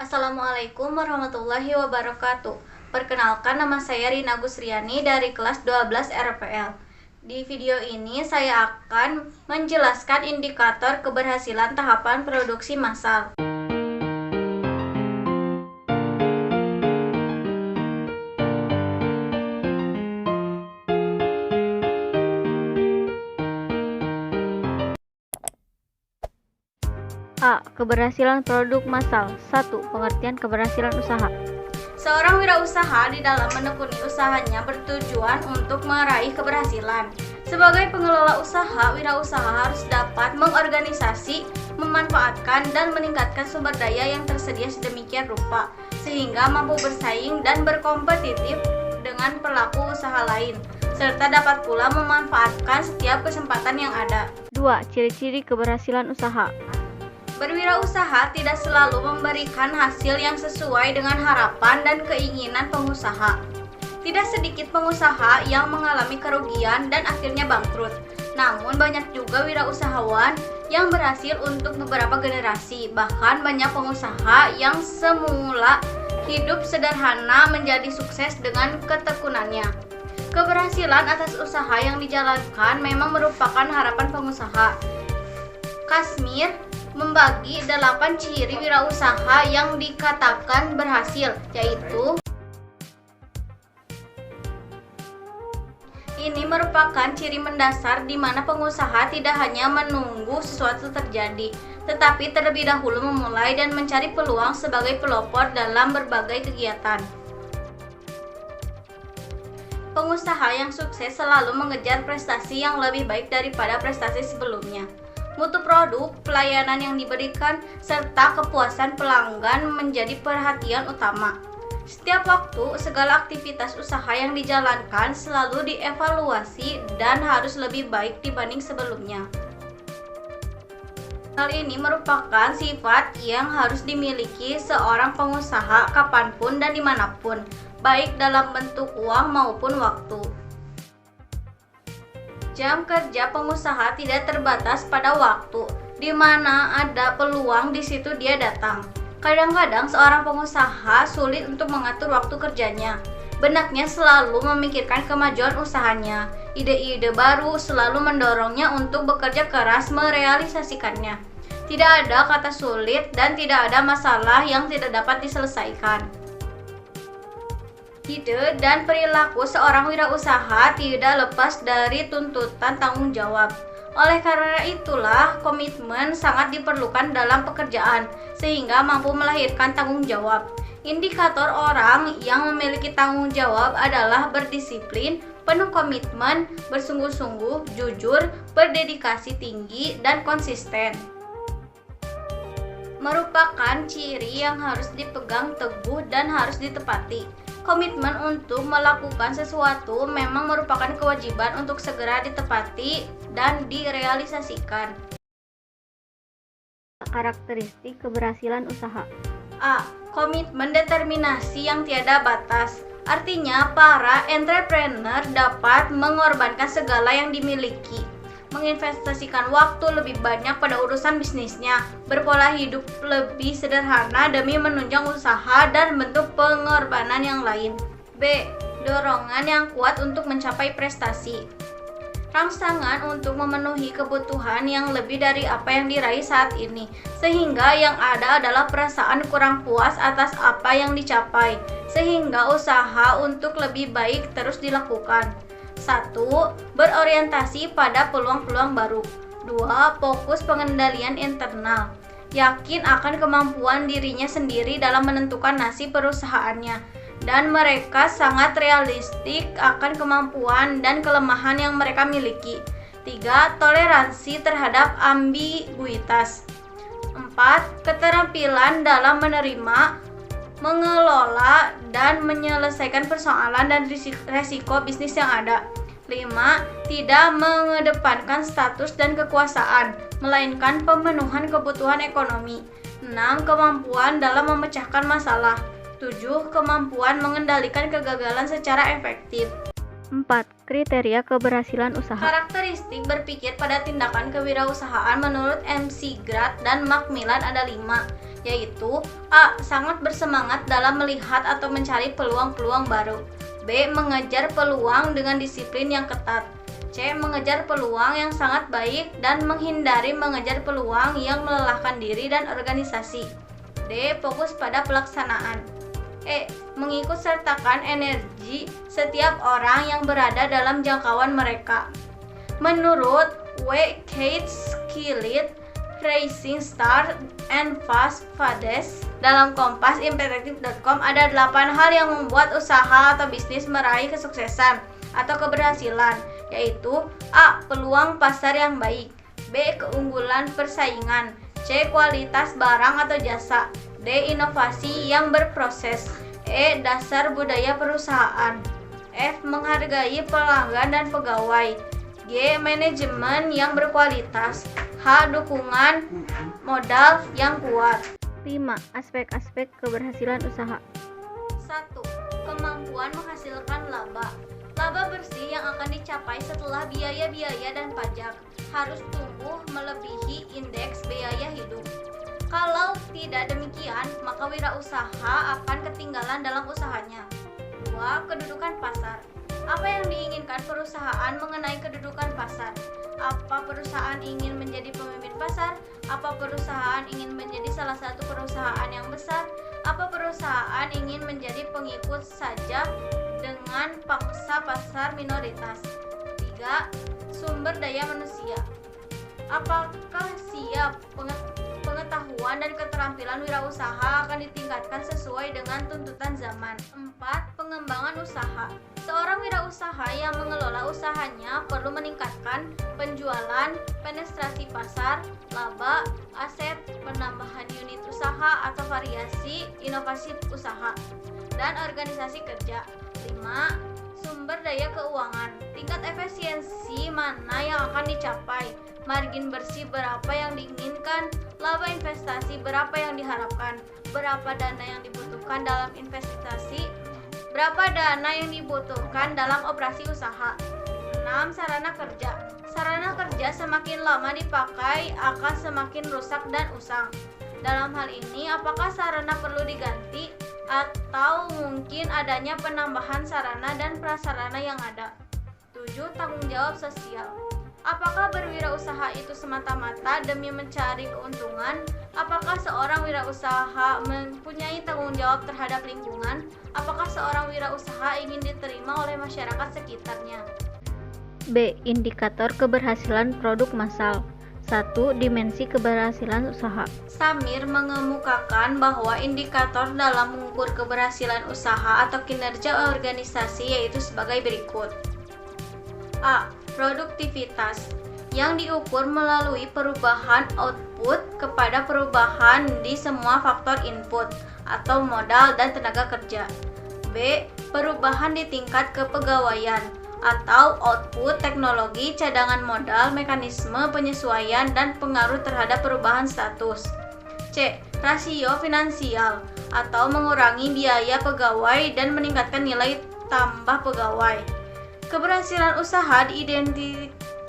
Assalamualaikum warahmatullahi wabarakatuh. Perkenalkan, nama saya Rina Gusriani dari kelas 12 RPL. Di video ini saya akan menjelaskan indikator keberhasilan tahapan produksi massal. A. Keberhasilan produk massal. 1. Pengertian keberhasilan usaha. Seorang wirausaha di dalam menekuni usahanya bertujuan untuk meraih keberhasilan. Sebagai pengelola usaha, wirausaha harus dapat mengorganisasi, memanfaatkan, dan meningkatkan sumber daya yang tersedia sedemikian rupa, sehingga mampu bersaing dan berkompetitif dengan pelaku usaha lain, serta dapat pula memanfaatkan setiap kesempatan yang ada. 2. Ciri-ciri keberhasilan usaha. Berwirausaha tidak selalu memberikan hasil yang sesuai dengan harapan dan keinginan pengusaha. Tidak sedikit pengusaha yang mengalami kerugian dan akhirnya bangkrut. Namun banyak juga wirausahawan yang berhasil untuk beberapa generasi. Bahkan banyak pengusaha yang semula hidup sederhana menjadi sukses dengan ketekunannya. Keberhasilan atas usaha yang dijalankan memang merupakan harapan pengusaha. Kasmir membagi 8 ciri wirausaha yang dikatakan berhasil, yaitu ini merupakan ciri mendasar di mana pengusaha tidak hanya menunggu sesuatu terjadi, tetapi terlebih dahulu memulai dan mencari peluang sebagai pelopor dalam berbagai kegiatan. Pengusaha yang sukses selalu mengejar prestasi yang lebih baik daripada prestasi sebelumnya. Mutu produk, pelayanan yang diberikan, serta kepuasan pelanggan menjadi perhatian utama. Setiap waktu, segala aktivitas usaha yang dijalankan selalu dievaluasi dan harus lebih baik dibanding sebelumnya. Hal ini merupakan sifat yang harus dimiliki seorang pengusaha kapanpun dan dimanapun, baik dalam bentuk uang maupun waktu. Jam kerja pengusaha tidak terbatas pada waktu, di mana ada peluang di situ dia datang. Kadang-kadang seorang pengusaha sulit untuk mengatur waktu kerjanya. Benaknya selalu memikirkan kemajuan usahanya. Ide-ide baru selalu mendorongnya untuk bekerja keras merealisasikannya. Tidak ada kata sulit dan tidak ada masalah yang tidak dapat diselesaikan. Ide dan perilaku seorang wirausaha tidak lepas dari tuntutan tanggung jawab. Oleh karena itulah, komitmen sangat diperlukan dalam pekerjaan, sehingga mampu melahirkan tanggung jawab. Indikator orang yang memiliki tanggung jawab adalah berdisiplin, penuh komitmen, bersungguh-sungguh, jujur, berdedikasi tinggi, dan konsisten. Merupakan ciri yang harus dipegang teguh dan harus ditepati. Komitmen untuk melakukan sesuatu memang merupakan kewajiban untuk segera ditepati dan direalisasikan. Karakteristik keberhasilan usaha. A. Komitmen determinasi yang tiada batas. Artinya, para entrepreneur dapat mengorbankan segala yang dimiliki, menginvestasikan waktu lebih banyak pada urusan bisnisnya, berpola hidup lebih sederhana demi menunjang usaha dan bentuk pengorbanan yang lain. B. Dorongan yang kuat untuk mencapai prestasi. Rangsangan untuk memenuhi kebutuhan yang lebih dari apa yang diraih saat ini, sehingga yang ada adalah perasaan kurang puas atas apa yang dicapai, sehingga usaha untuk lebih baik terus dilakukan. 1. Berorientasi pada peluang-peluang baru. 2. Fokus pengendalian internal. Yakin akan kemampuan dirinya sendiri dalam menentukan nasib perusahaannya. Dan mereka sangat realistik akan kemampuan dan kelemahan yang mereka miliki. 3. Toleransi terhadap ambiguitas. 4. Keterampilan dalam menerima, mengelola, dan menyelesaikan persoalan dan resiko bisnis yang ada. 5. Tidak mengedepankan status dan kekuasaan, melainkan pemenuhan kebutuhan ekonomi. 6. Kemampuan dalam memecahkan masalah. 7. Kemampuan mengendalikan kegagalan secara efektif. 4. Kriteria keberhasilan usaha. Karakteristik berpikir pada tindakan kewirausahaan menurut McGrath dan Macmillan ada 5. yaitu A. Sangat bersemangat dalam melihat atau mencari peluang-peluang baru. B. Mengejar peluang dengan disiplin yang ketat. C. Mengejar peluang yang sangat baik dan menghindari mengejar peluang yang melelahkan diri dan organisasi. D. Fokus pada pelaksanaan. E. Mengikut sertakan energi setiap orang yang berada dalam jangkauan mereka. Menurut W. Kate Skillet, Rising Star and Fast Fades, dalam kompasimperfektif.com ada 8 hal yang membuat usaha atau bisnis meraih kesuksesan atau keberhasilan, yaitu A. Peluang pasar yang baik. B. Keunggulan persaingan. C. Kualitas barang atau jasa. D. Inovasi yang berproses. E. Dasar budaya perusahaan. F. Menghargai pelanggan dan pegawai. G. Manajemen yang berkualitas. H. Dukungan modal yang kuat. 5. Aspek-aspek keberhasilan usaha. 1. Kemampuan menghasilkan laba. Laba bersih yang akan dicapai setelah biaya-biaya dan pajak harus tumbuh melebihi indeks biaya hidup. Kalau tidak demikian, maka wirausaha akan ketinggalan dalam usahanya. 2. Kedudukan pasar. Apa yang diinginkan perusahaan mengenai kedudukan pasar? Apa perusahaan ingin menjadi pemimpin pasar? Apa perusahaan ingin menjadi salah satu perusahaan yang besar? Apa perusahaan ingin menjadi pengikut saja dengan pangsa pasar minoritas? 3. Sumber daya manusia. Apakah siap pengetahuan dan keterampilan wirausaha akan ditingkatkan sesuai dengan tuntutan zaman? 4. Pengembangan usaha. Seorang wirausaha yang mengelola usahanya perlu meningkatkan penjualan, penetrasi pasar, laba, aset, penambahan unit usaha atau variasi inovasi usaha, dan organisasi kerja. 5. Sumber daya keuangan. Tingkat efisiensi mana yang akan dicapai? Margin bersih berapa yang diinginkan? Laba investasi berapa yang diharapkan? Berapa dana yang dibutuhkan dalam investasi? Berapa dana yang dibutuhkan dalam operasi usaha? 6. Sarana kerja. Sarana kerja semakin lama dipakai akan semakin rusak dan usang. Dalam hal ini, apakah sarana perlu diganti atau mungkin adanya penambahan sarana dan prasarana yang ada? 7. Tanggung jawab sosial. Apakah berwirausaha itu semata-mata demi mencari keuntungan? Apakah seorang wirausaha mempunyai tanggung jawab terhadap lingkungan? Apakah seorang wirausaha ingin diterima oleh masyarakat sekitarnya? B. Indikator keberhasilan produk massal. 1. Dimensi keberhasilan usaha. Samir mengemukakan bahwa indikator dalam mengukur keberhasilan usaha atau kinerja organisasi yaitu sebagai berikut. A. Produktivitas, yang diukur melalui perubahan output kepada perubahan di semua faktor input atau modal dan tenaga kerja. B. Perubahan di tingkat kepegawaian atau output teknologi, cadangan modal, mekanisme penyesuaian dan pengaruh terhadap perubahan status. C. Rasio finansial atau mengurangi biaya pegawai dan meningkatkan nilai tambah pegawai. Keberhasilan usaha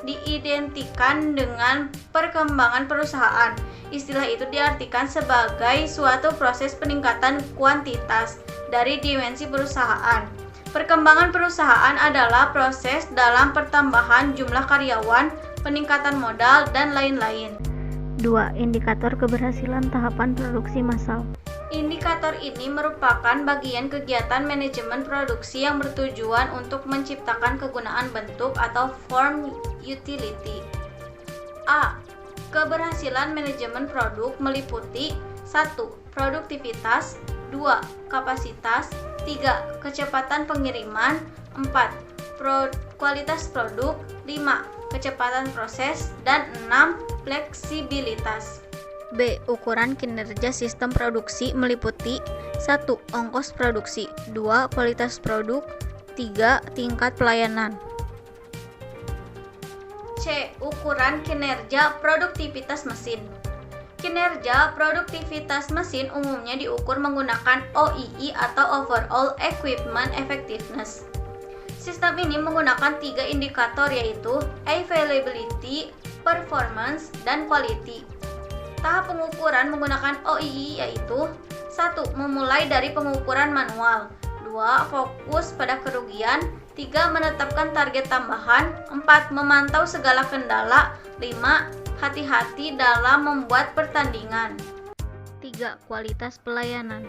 diidentikan dengan perkembangan perusahaan. Istilah itu diartikan sebagai suatu proses peningkatan kuantitas dari dimensi perusahaan. Perkembangan perusahaan adalah proses dalam pertambahan jumlah karyawan, peningkatan modal, dan lain-lain. 2. Indikator keberhasilan tahapan produksi massal. Indikator ini merupakan bagian kegiatan manajemen produksi yang bertujuan untuk menciptakan kegunaan bentuk atau form utility. A. Keberhasilan manajemen produk meliputi 1. Produktivitas, 2. Kapasitas, 3. Kecepatan pengiriman, 4. Kualitas produk, 5. Kecepatan proses, dan 6. Fleksibilitas. B. Ukuran kinerja sistem produksi meliputi 1. Ongkos produksi, 2. Kualitas produk, 3. Tingkat pelayanan. C. Ukuran kinerja produktivitas mesin. Kinerja produktivitas mesin umumnya diukur menggunakan OEE atau Overall Equipment Effectiveness. Sistem ini menggunakan 3 indikator yaitu Availability, Performance, dan Quality. Tahap pengukuran menggunakan OII yaitu 1. Memulai dari pengukuran manual, 2. Fokus pada kerugian, 3. Menetapkan target tambahan, 4. Memantau segala kendala, 5. Hati-hati dalam membuat pertandingan. 3. Kualitas pelayanan.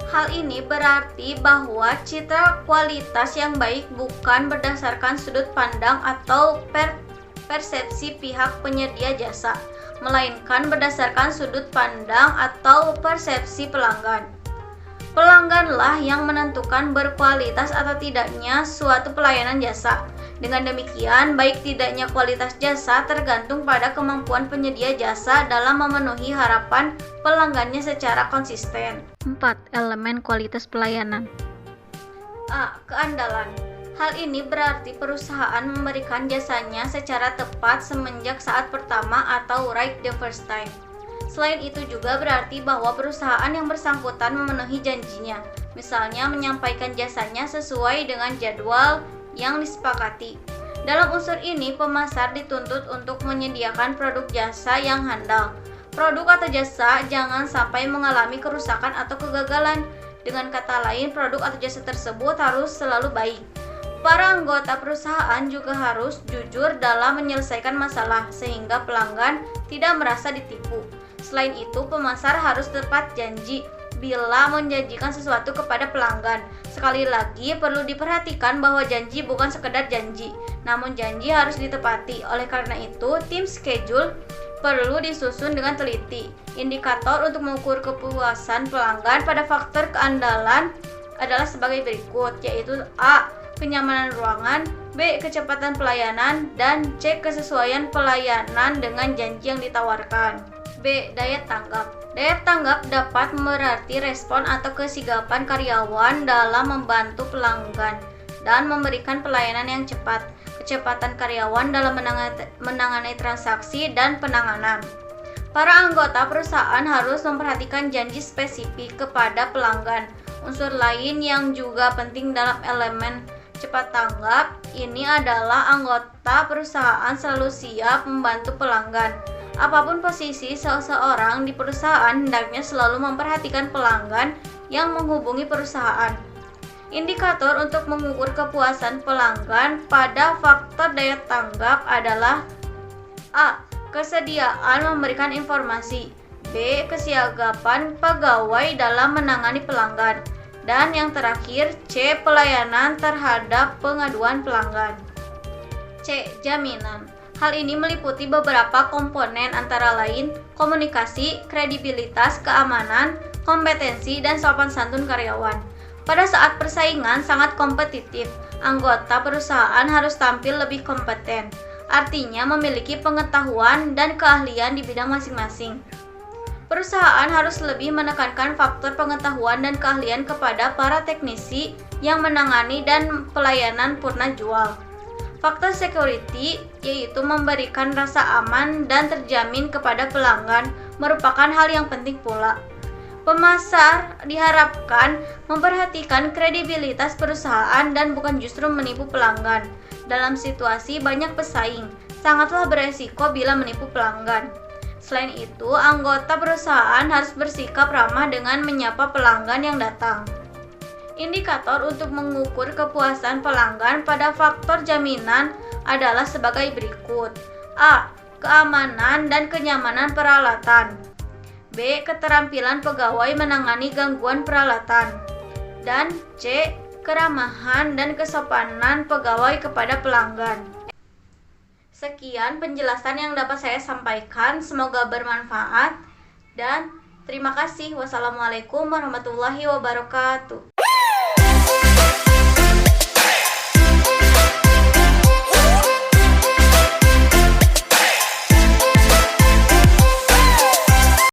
Hal ini berarti bahwa citra kualitas yang baik bukan berdasarkan sudut pandang atau persepsi pihak penyedia jasa, melainkan berdasarkan sudut pandang atau persepsi pelanggan. Pelangganlah yang menentukan berkualitas atau tidaknya suatu pelayanan jasa. Dengan demikian, baik tidaknya kualitas jasa tergantung pada kemampuan penyedia jasa dalam memenuhi harapan pelanggannya secara konsisten. 4. Elemen kualitas pelayanan. A. Keandalan. Hal ini berarti perusahaan memberikan jasanya secara tepat semenjak saat pertama atau right the first time. Selain itu juga berarti bahwa perusahaan yang bersangkutan memenuhi janjinya, misalnya menyampaikan jasanya sesuai dengan jadwal yang disepakati. Dalam unsur ini, pemasar dituntut untuk menyediakan produk jasa yang handal. Produk atau jasa jangan sampai mengalami kerusakan atau kegagalan. Dengan kata lain, produk atau jasa tersebut harus selalu baik. Para anggota perusahaan juga harus jujur dalam menyelesaikan masalah sehingga pelanggan tidak merasa ditipu. Selain itu, pemasar harus tepat janji bila menjanjikan sesuatu kepada pelanggan. Sekali lagi, perlu diperhatikan bahwa janji bukan sekedar janji, namun janji harus ditepati. Oleh karena itu, tim schedule perlu disusun dengan teliti. Indikator untuk mengukur kepuasan pelanggan pada faktor keandalan adalah sebagai berikut, yaitu A. Kenyamanan ruangan, B. Kecepatan pelayanan, dan C. Kesesuaian pelayanan dengan janji yang ditawarkan. B. Daya tanggap. Daya tanggap dapat berarti respon atau kesigapan karyawan dalam membantu pelanggan dan memberikan pelayanan yang cepat, kecepatan karyawan dalam menangani transaksi dan penanganan. Para anggota perusahaan harus memperhatikan janji spesifik kepada pelanggan. Unsur lain yang juga penting dalam elemen cepat tanggap ini adalah anggota perusahaan selalu siap membantu pelanggan. Apapun posisi seseorang di perusahaan, hendaknya selalu memperhatikan pelanggan yang menghubungi perusahaan. Indikator untuk mengukur kepuasan pelanggan pada faktor daya tanggap adalah A. Kesediaan memberikan informasi, B. Kesiagapan pegawai dalam menangani pelanggan, dan yang terakhir C. Pelayanan terhadap pengaduan pelanggan. C. Jaminan. Hal ini meliputi beberapa komponen antara lain komunikasi, kredibilitas, keamanan, kompetensi, dan sopan santun karyawan. Pada saat persaingan sangat kompetitif, anggota perusahaan harus tampil lebih kompeten, artinya memiliki pengetahuan dan keahlian di bidang masing-masing. Perusahaan harus lebih menekankan faktor pengetahuan dan keahlian kepada para teknisi yang menangani dan pelayanan purna jual. Faktor security, yaitu memberikan rasa aman dan terjamin kepada pelanggan, merupakan hal yang penting pula. Pemasar diharapkan memperhatikan kredibilitas perusahaan dan bukan justru menipu pelanggan. Dalam situasi banyak pesaing, sangatlah beresiko bila menipu pelanggan. Selain itu, anggota perusahaan harus bersikap ramah dengan menyapa pelanggan yang datang. Indikator untuk mengukur kepuasan pelanggan pada faktor jaminan adalah sebagai berikut. A. Keamanan dan kenyamanan peralatan. B. Keterampilan pegawai menangani gangguan peralatan. Dan C. Keramahan dan kesopanan pegawai kepada pelanggan. Sekian penjelasan yang dapat saya sampaikan, semoga bermanfaat dan terima kasih. Wassalamualaikum warahmatullahi wabarakatuh.